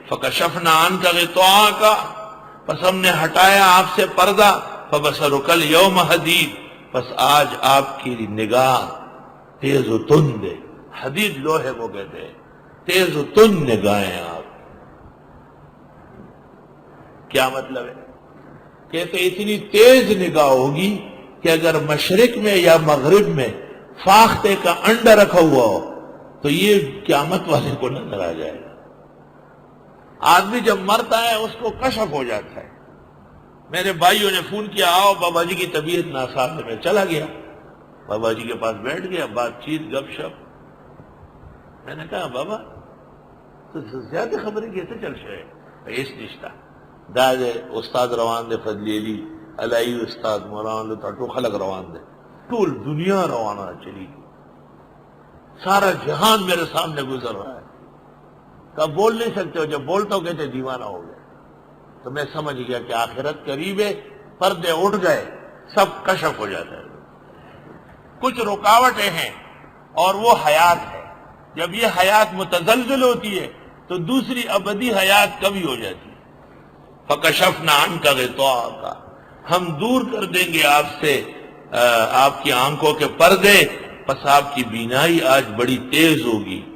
فکشفنا عنک غطاءک، پس ہم نے ہٹایا آپ سے پردہ، فبصرک الیوم حدید، پس آج آپ کی نگاہ تیز و تند ہے۔ حدید لوہے کو کہتے ہیں، تیز و تند نگاہیں آپ۔ کیا مطلب ہے؟ کہتے اتنی تیز نگاہ ہوگی کہ اگر مشرق میں یا مغرب میں فاختے کا انڈا رکھا ہوا ہو تو یہ قیامت والے کو نظر آ جائے گا۔ آدمی جب مرتا ہے اس کو کشف ہو جاتا ہے۔ میرے بھائیوں نے فون کیا، آؤ بابا جی کی طبیعت ناساز ہے، میں چلا گیا، بابا جی کے پاس بیٹھ گیا، بات چیت گپ شپ۔ میں نے کہا بابا تو زیادہ خبریں کیسے چل شے اس نشتہ داد استاد روان دے فضلی علی علیہ استاد مولانا لطاٹو خلق روان دے، طول دنیا روانہ چلی گئی، سارا جہان میرے سامنے گزر رہا ہے۔ کب بول نہیں سکتے ہو، جب بولتا ہو کہتے دیوانہ ہو گیا۔ تو میں سمجھ گیا کہ آخرت قریب ہے، پردے اٹھ گئے، سب کشف ہو جاتا ہے۔ کچھ رکاوٹیں ہیں اور وہ حیات ہے۔ جب یہ حیات متزلزل ہوتی ہے تو دوسری ابدی حیات کبھی ہو جاتی ہے۔ فکشفنا عنک غطاءک، ہم دور کر دیں گے آپ سے آپ کی آنکھوں کے پردے، پس آپ کی بینائی آج بڑی تیز ہوگی۔